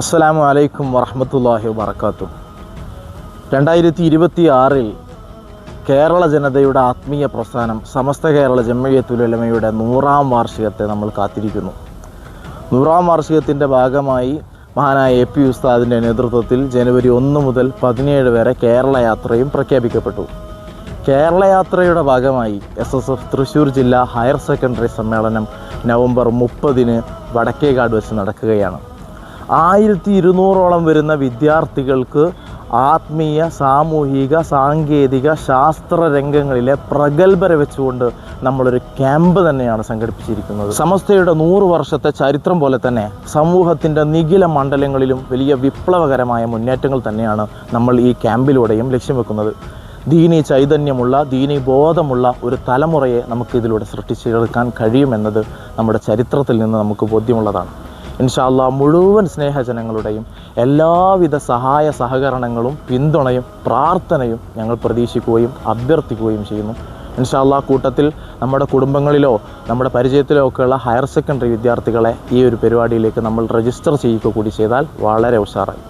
അസ്സലാമു അലൈക്കും വറഹ്മത്തുള്ളാഹി വബറകാതുഹു. 2026 കേരള ജനതയുടെ ആത്മീയ പ്രസ്ഥാനം സമസ്ത കേരള ജംഇയ്യത്തുൽ ഉലമയുടെ 100ാം വാർഷികത്തെ നമ്മൾ കാത്തിരിക്കുന്നു. 100ാം വാർഷികത്തിൻ്റെ ഭാഗമായി മഹാനായ എ പി ഉസ്താദിൻ്റെ നേതൃത്വത്തിൽ ജനുവരി 1 മുതൽ 17 വരെ കേരള യാത്രയും പ്രഖ്യാപിക്കപ്പെട്ടു. കേരള യാത്രയുടെ ഭാഗമായി SSF തൃശ്ശൂർ ജില്ലാ ഹയർ സെക്കൻഡറി സമ്മേളനം നവംബർ 30 വടക്കേകാട് വെച്ച് നടക്കുകയാണ്. 1200ഓളം വരുന്ന വിദ്യാർത്ഥികൾക്ക് ആത്മീയ, സാമൂഹിക, സാങ്കേതിക, ശാസ്ത്ര രംഗങ്ങളിലെ പ്രഗത്ഭരെ വെച്ചുകൊണ്ട് നമ്മളൊരു ക്യാമ്പ് തന്നെയാണ് സംഘടിപ്പിച്ചിരിക്കുന്നത്. സമസ്തയുടെ 100 വർഷത്തെ ചരിത്രം പോലെ തന്നെ സമൂഹത്തിൻ്റെ നിഖില മണ്ഡലങ്ങളിലും വലിയ വിപ്ലവകരമായ മുന്നേറ്റങ്ങൾ തന്നെയാണ് നമ്മൾ ഈ ക്യാമ്പിലൂടെയും ലക്ഷ്യം വെക്കുന്നത്. ദീനി ചൈതന്യമുള്ള, ദീനി ബോധമുള്ള ഒരു തലമുറയെ നമുക്കിതിലൂടെ സൃഷ്ടിച്ചെടുക്കാൻ കഴിയുമെന്നത് നമ്മുടെ ചരിത്രത്തിൽ നിന്ന് നമുക്ക് ബോധ്യമുള്ളതാണ്. ഇൻഷാ അല്ലാഹ് മുഴുവൻ സ്നേഹജനങ്ങളുടെയും എല്ലാവിധ സഹായ സഹകരണങ്ങളും പിന്തുണയും പ്രാർത്ഥനയും ഞങ്ങൾ പ്രതീക്ഷിക്കുകയും അഭ്യർത്ഥിക്കുകയും ചെയ്യുന്നു. ഇൻഷാ അല്ലാഹ് കൂട്ടത്തിൽ നമ്മുടെ കുടുംബങ്ങളിലോ നമ്മുടെ പരിചയത്തിലോ ഒക്കെയുള്ള ഹയർ സെക്കൻഡറി വിദ്യാർത്ഥികളെ ഈ ഒരു പരിപാടിയിലേക്ക് നമ്മൾ രജിസ്റ്റർ ചെയ്യുക കൂടി ചെയ്താൽ വളരെ ഉഷാറായി.